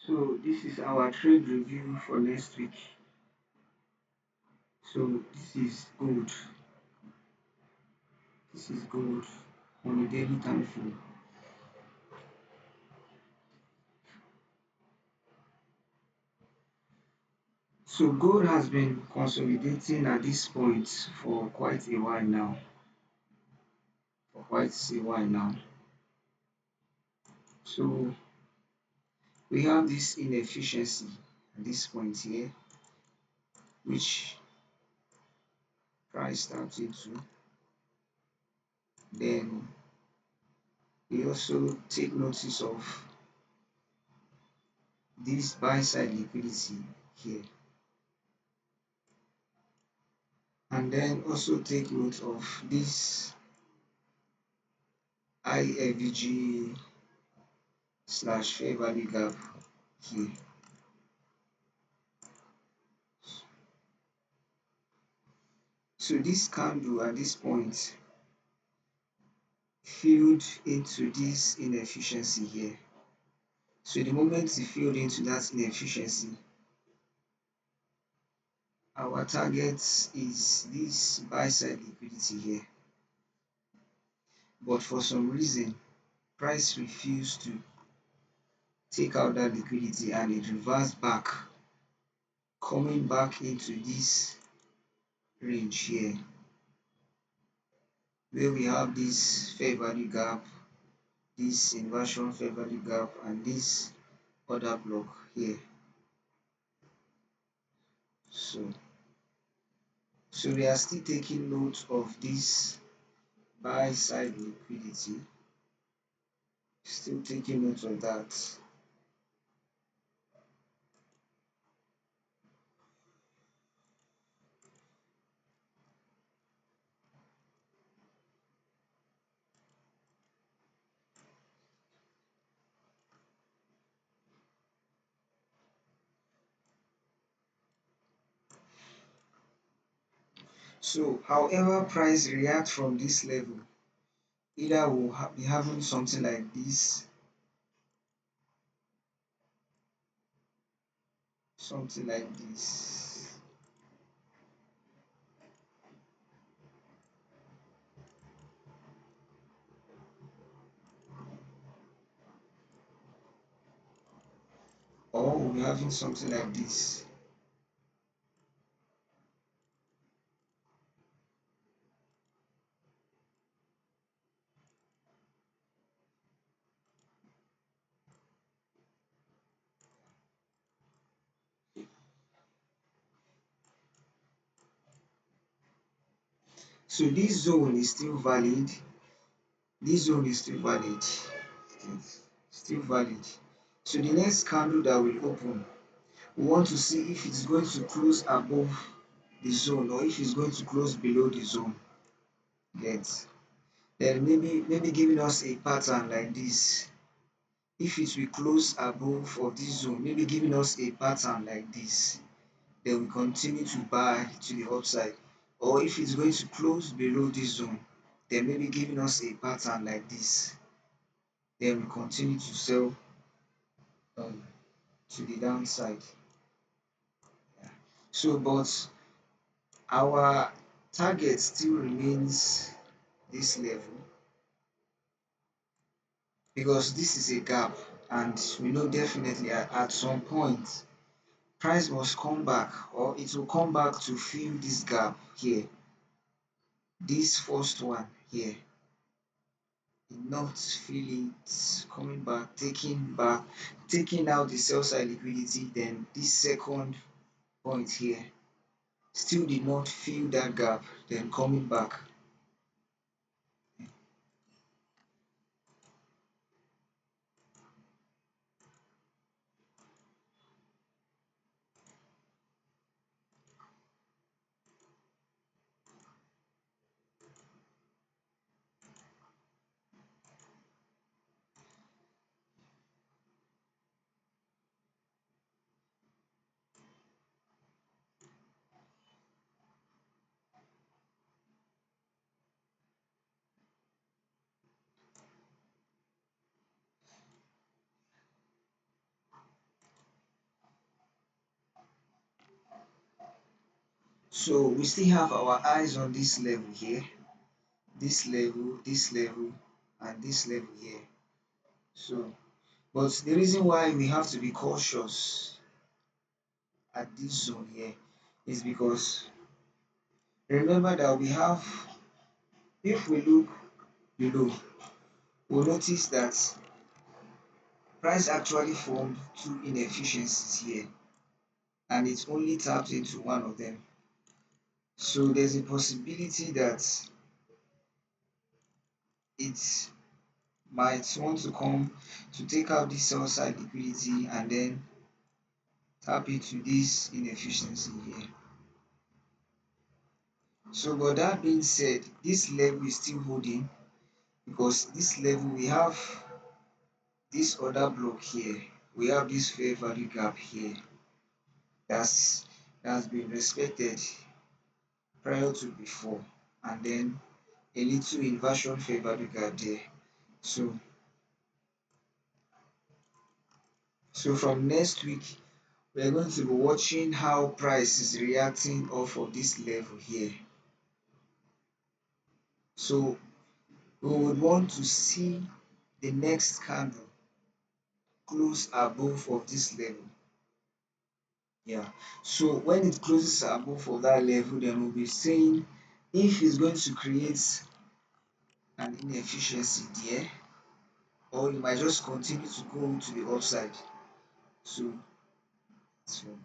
So this is our trade review for next week. So this is gold on a daily time frame. So gold has been consolidating at this point for quite a while now. For quite a while now. So we have this inefficiency at this point here, which price tapped into. Then we also take notice of this buy side liquidity here, and then also take note of this IFVG slash fair value gap here. So this candle at this point filled into this inefficiency here. So the moment it filled into that inefficiency, our target is this buy side liquidity here. But for some reason, price refused to take out that liquidity and it reversed back, coming back into this range here, where we have this fair value gap, this inversion fair value gap, and this other block here. So, so we are still taking note of this buy side liquidity, still taking note of that. So however price react from this level, either we'll be having something like this, something like this, or we'll be having something like this. So this zone is still valid. This zone is still valid. It's still valid. So the next candle that will open, we want to see if it's going to close above the zone or if it's going to close below the zone. Yes. Then maybe giving us a pattern like this. If it will close above of this zone, maybe giving us a pattern like this, then we continue to buy to the upside. Or if it's going to close below this zone, then maybe giving us a pattern like this, then we continue to sell um, to the downside. Yeah. So, but our target still remains this level because this is a gap, and we know definitely at some point price must come back or it will come back to fill this gap here, this first one here, not fill it, coming back, taking out the sell side liquidity, then this second point here still did not fill that gap, then coming back. So we still have our eyes on this level here, this level, and this level here. So, but the reason why we have to be cautious at this zone here is because remember that we have, if we look below, we'll notice that price actually formed two inefficiencies here and it only tapped into one of them. So there's a possibility that it might want to come to take out this sell side liquidity and then tap into this inefficiency here. So but that being said, this level is still holding because this level we have this other block here, we have this fair value gap here that's that's been respected prior to before, and then a little inversion fair value gap there. So from next week we're going to be watching how price is reacting off of this level here. So we would want to see the next candle close above of this level. Yeah. So when it closes above of that level, then we'll be saying if it's going to create an inefficiency there, or it might just continue to go to the upside. So it's for good.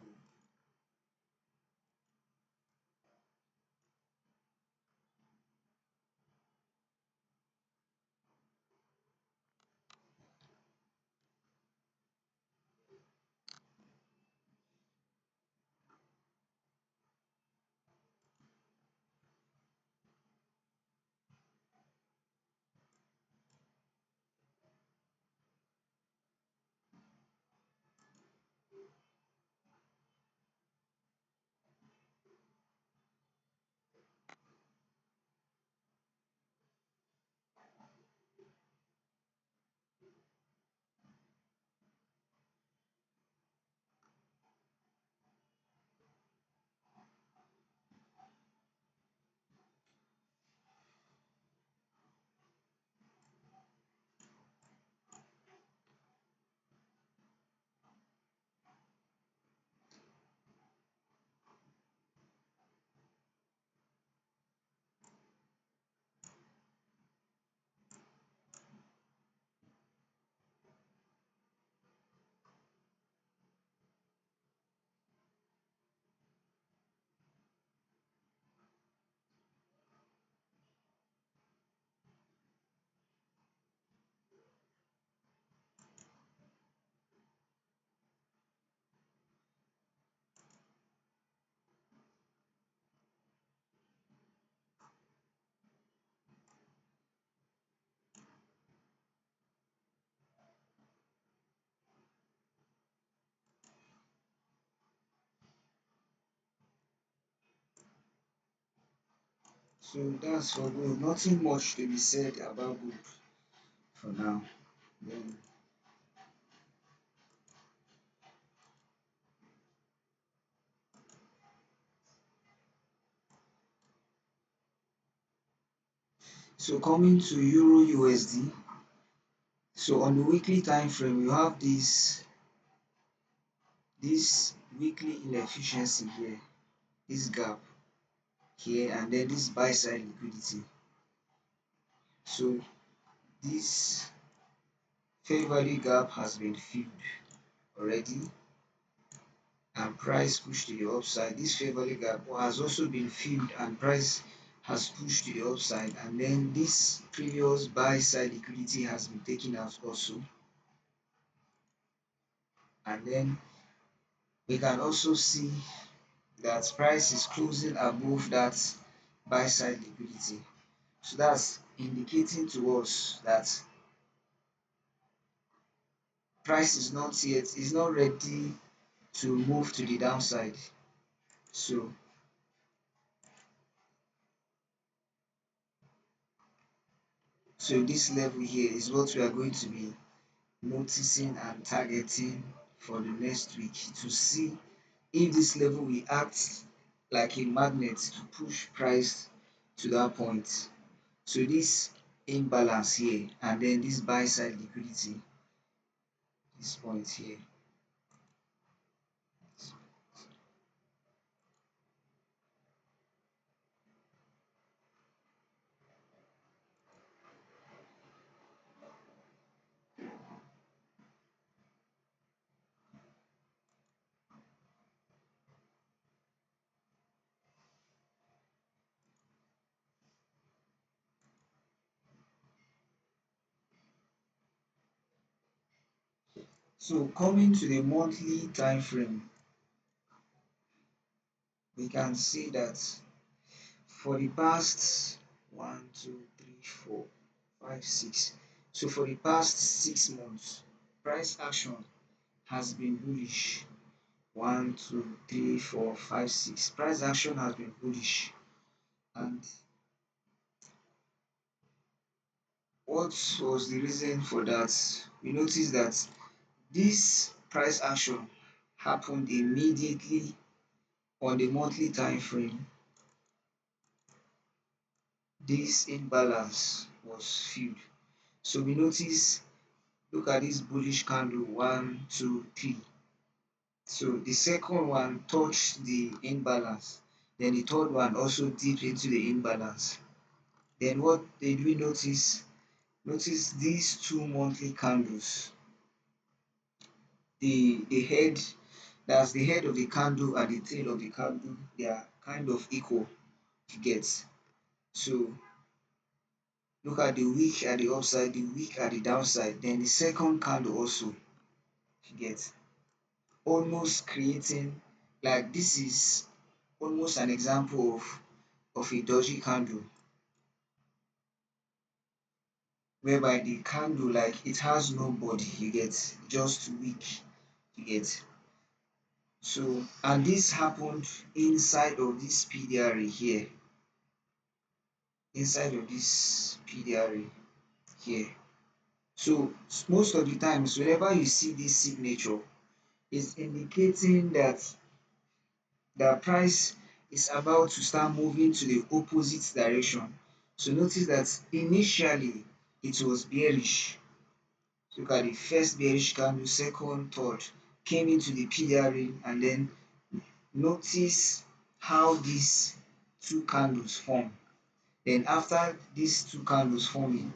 So that's for gold. Nothing much to be said about gold for now. Then, so coming to Euro USD. So on the weekly time frame, you have this weekly inefficiency here, this gap here, and then this buy side liquidity. So this fair value gap has been filled already and price pushed to the upside. This fair value gap has also been filled and price has pushed to the upside, and then this previous buy side liquidity has been taken out also, and then we can also see that price is closing above that buy side liquidity. So that's indicating to us that price is not ready to move to the downside. So this level here is what we are going to be noticing and targeting for the next week to see if this level will act like a magnet to push price to that point. So this imbalance here and then this buy side liquidity, this point here. So coming to the monthly time frame, we can see that for the past 1, 2, 3, 4, 5, 6. So for the past 6 months, price action has been bullish. 1, 2, 3, 4, 5, 6. Price action has been bullish. And what was the reason for that? We noticed that this price action happened immediately on the monthly time frame. This imbalance was filled. So we notice, look at this bullish candle, 1, 2, 3. So the second one touched the imbalance. Then the third one also dipped into the imbalance. Then what did we notice? Notice these two monthly candles. The head, that's the head of the candle and the tail of the candle, they are kind of equal, you get. So look at the wick at the upside, the wick at the downside, then the second candle also, you get. Almost creating, like this is almost an example of a dodgy candle, whereby the candle, like it has no body, you get, just wick, you get. So and this happened inside of this PDRA here, inside of this PDRA here. So most of the times whenever you see this signature, it's indicating that the price is about to start moving to the opposite direction. So notice that initially it was bearish. Look at the first bearish candle, second, third, came into the PDRA, and then notice how these two candles form. Then after these two candles forming,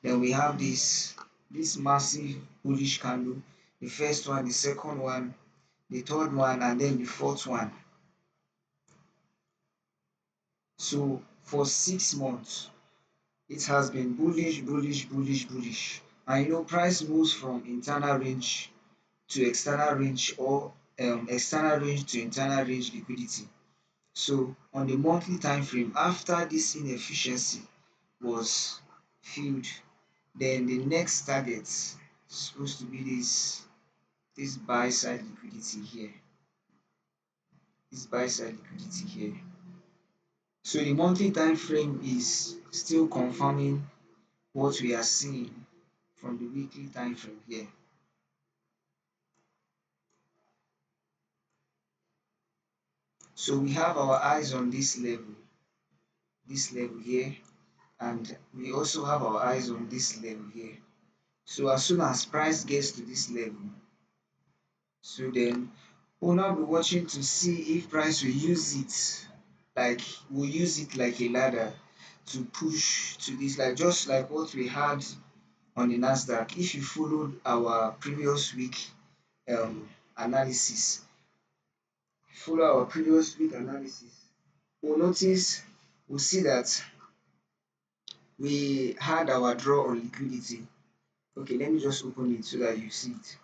then we have this massive bullish candle, the first one, the second one, the third one, and then the fourth one. So for 6 months, it has been bullish, bullish, bullish, bullish. And you know, price moves from internal range to external range, or external range to internal range liquidity. So on the monthly time frame, after this inefficiency was filled, then the next target is supposed to be this buy side liquidity here. This buy side liquidity here. So the monthly time frame is still confirming what we are seeing from the weekly time frame here. So we have our eyes on this level here, and we also have our eyes on this level here. So as soon as price gets to this level, so then we'll now be watching to see if price will use it, like we'll use it like a ladder to push to this, like just like what we had on the Nasdaq. If you followed our previous week analysis, we'll notice, we'll see that we had our draw on liquidity. Okay, let me just open it so that you see it.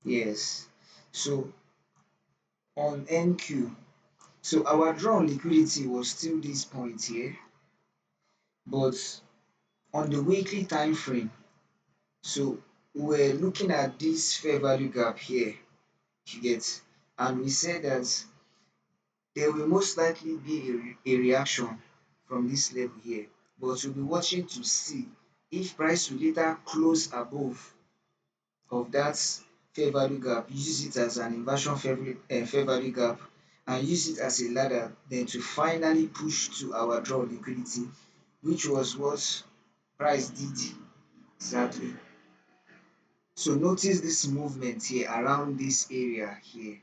Yes. So on NQ, so our draw on liquidity was still this point here, but on the weekly time frame, so we're looking at this fair value gap here, you get, and we said that there will most likely be a reaction from this level here, but we'll be watching to see if price will later close above of that fair value gap, use it as an inversion fair value gap, and use it as a ladder, then to finally push to our draw liquidity, which was what price did exactly. So notice this movement here around this area here,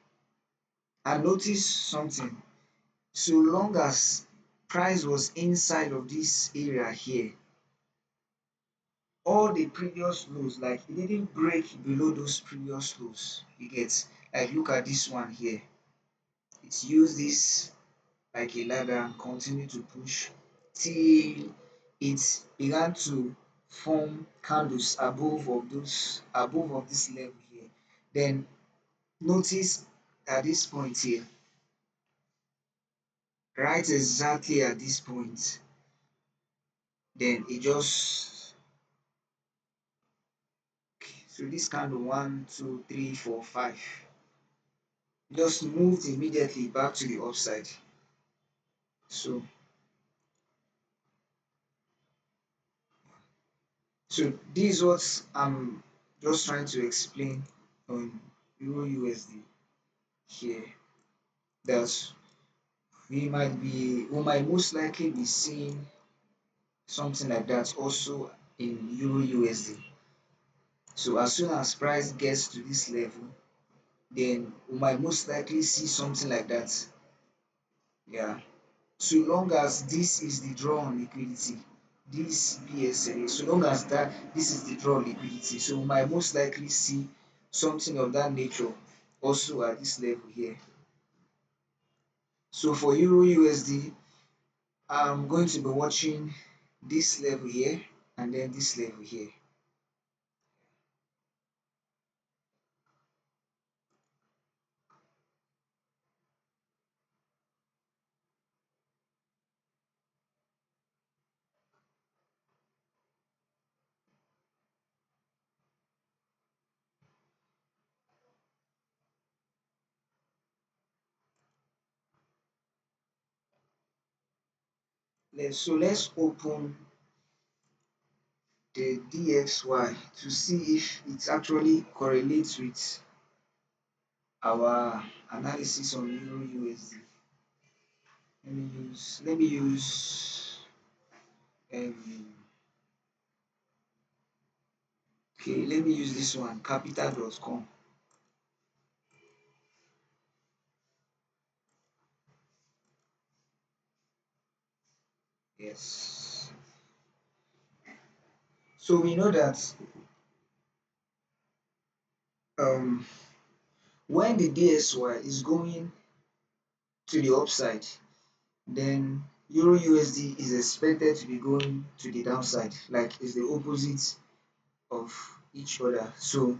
and notice something. So long as price was inside of this area here, all the previous lows, like it didn't break below those previous lows. You get, like look at this one here. It's used this like a ladder and continue to push till it began to form candles above of this level here. Then notice at this point here, right exactly at this point, then it just, so this candle 1 2 3 4 5 just moved immediately back to the upside. So this is what I'm just trying to explain on Euro USD here, that we might most likely be seeing something like that also in Euro USD. So as soon as price gets to this level, then we might most likely see something like that. Yeah. So long as this is the draw on liquidity, this BSA, so long as that this is the draw on liquidity, so we might most likely see something of that nature also at this level here. So for Euro USD, I'm going to be watching this level here and then this level here. Let's open the DXY to see if it actually correlates with our analysis on Euro USD. Let me use um okay, let me use this one, capital.com. Yes. So we know that um when the DXY is going to the upside, then Euro USD is expected to be going to the downside, like it's the opposite of each other. So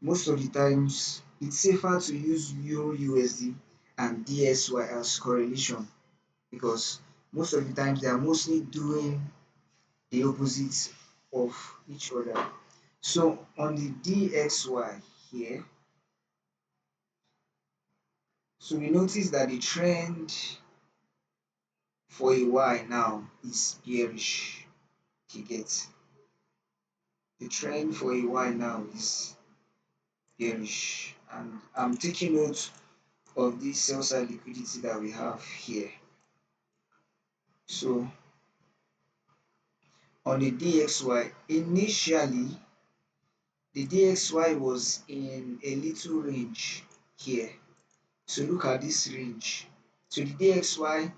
most of the times it's safer to use Euro USD and DXY as correlation, because most of the times they are mostly doing the opposite of each other. So on the DXY here, so we notice that the trend for a while now is bearish. You get, the trend for a while now is bearish, and I'm taking note of this sell side liquidity that we have here. So on the DXY, initially the DXY was in a little range here. So look at this range. So the DXY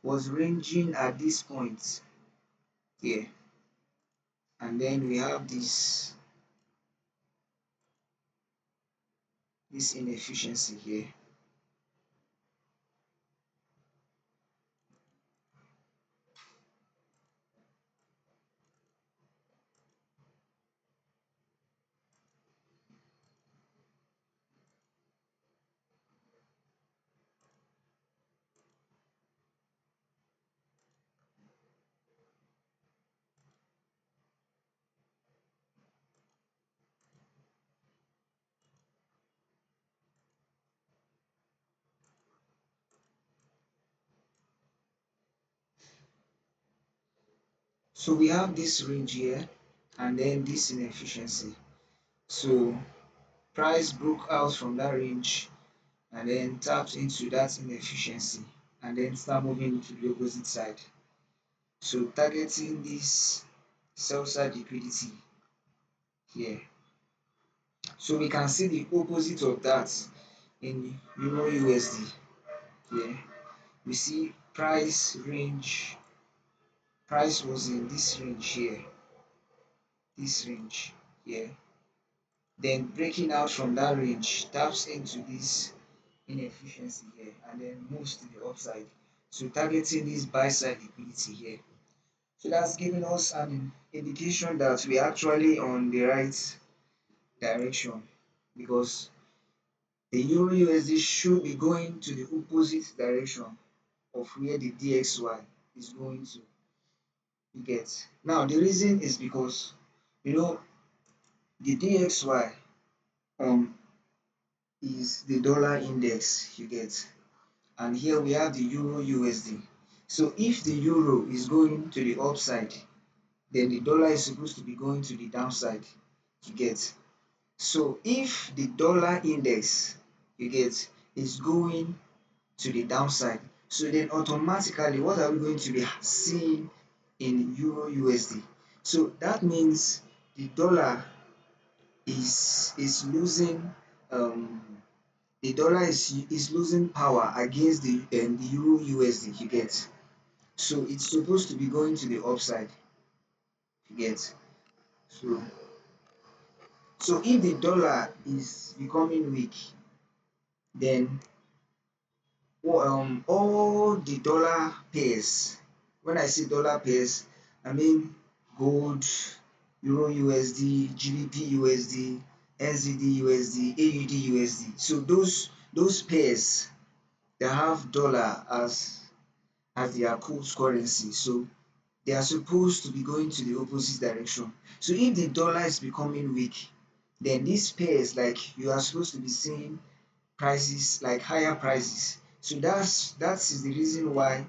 was ranging at this point here, and then we have this inefficiency here. So we have this range here and then this inefficiency. So price broke out from that range and then tapped into that inefficiency and then start moving to the opposite side. So targeting this sell side liquidity here. So we can see the opposite of that in Euro USD here. We see price was in this range here, this range here. Then breaking out from that range taps into this inefficiency here and then moves to the upside. So targeting this buy side liquidity here. So that's giving us an indication that we're actually on the right direction because the Euro USD should be going to the opposite direction of where the DXY is going to. You get. Now the reason is because you know the DXY um is the dollar index you get, and here we have the Euro USD. So if the euro is going to the upside, then the dollar is supposed to be going to the downside you get. So if the dollar index you get is going to the downside, so then automatically what are we going to be seeing in Euro USD? So that means the dollar is losing um the dollar is losing power against the Euro USD you get. So it's supposed to be going to the upside you get. So so if the dollar is becoming weak, then all the dollar pairs, when I say dollar pairs, I mean gold, Euro USD, GBP USD, NZD USD, AUD USD. So those pairs that have dollar as their core currency, so they are supposed to be going to the opposite direction. So if the dollar is becoming weak, then these pairs like you are supposed to be seeing prices like higher prices. So that is the reason why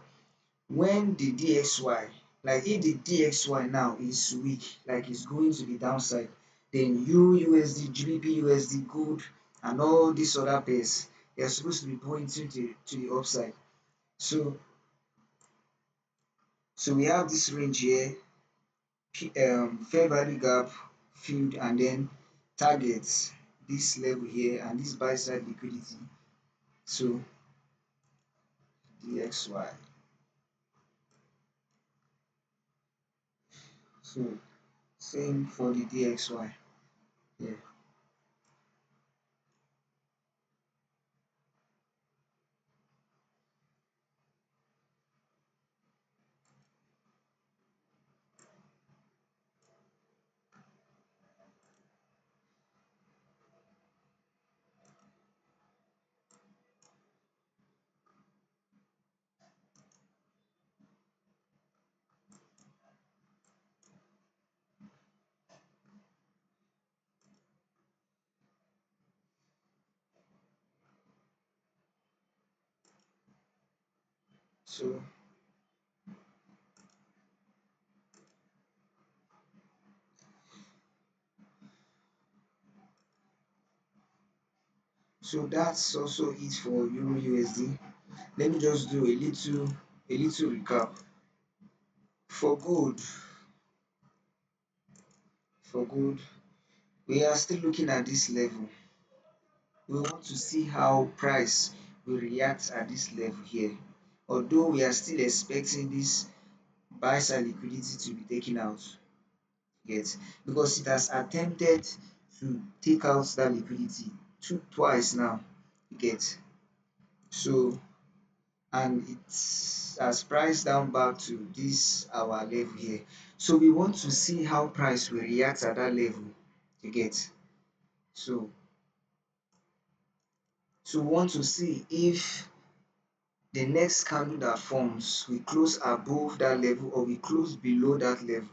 when the DXY, like if the DXY now is weak, like it's going to the downside, then Euro USD, GBP USD, gold, and all these other pairs, they are supposed to be pointing to the upside. So so we have this range here, fair value gap filled, and then targets this level here and this buy side liquidity. So DXY. So same for the DXY. Yeah. So so that's also it for Euro USD. Let me just do a little recap. For gold, for gold, we are still looking at this level. We want to see how price will react at this level here. Although we are still expecting this buy side liquidity to be taken out, yet because it has attempted to take out that liquidity twice now, you get. So and it has priced down back to this our level here. So we want to see how price will react at that level, you get. So so we want to see if the next candle that forms will close above that level or will close below that level,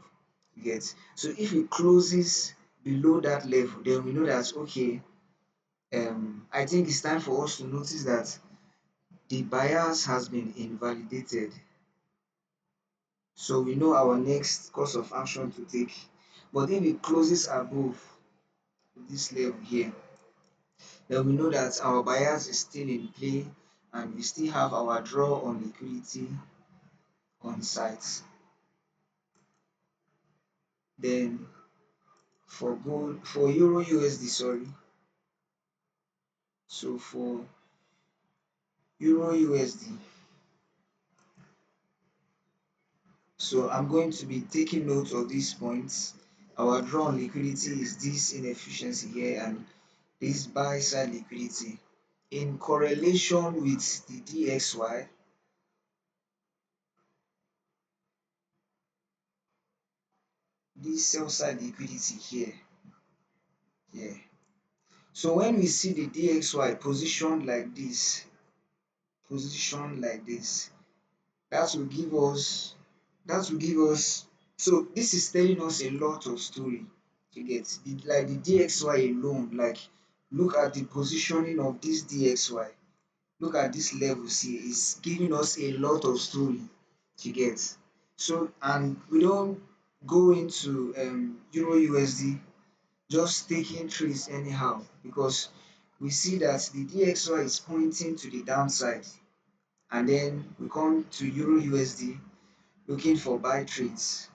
you get. So if it closes below that level, then we know that okay, I think it's time for us to notice that the bias has been invalidated. So we know our next course of action to take. But if it closes above this level here, then we know that our bias is still in play and we still have our draw on liquidity on site. Then for Euro USD, sorry. So for Euro USD, so I'm going to be taking note of these points. Our draw on liquidity is this inefficiency here and this buy side liquidity. In correlation with the DXY, this sell side liquidity here, here. So when we see the DXY positioned like this, that will give us that will give us so this is telling us a lot of story. You get like the DXY alone, like look at the positioning of this DXY, look at this levels here, is giving us a lot of story. You get. So and we don't go into Euro USD just taking trades anyhow, because we see that the DXY is pointing to the downside, and then we come to Euro USD looking for buy trades,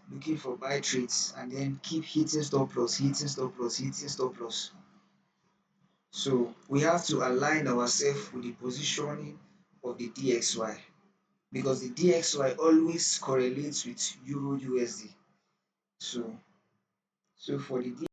and then keep hitting stop loss, hitting stop loss, hitting stop loss. So we have to align ourselves with the positioning of the DXY, because the DXY always correlates with Euro USD. So for the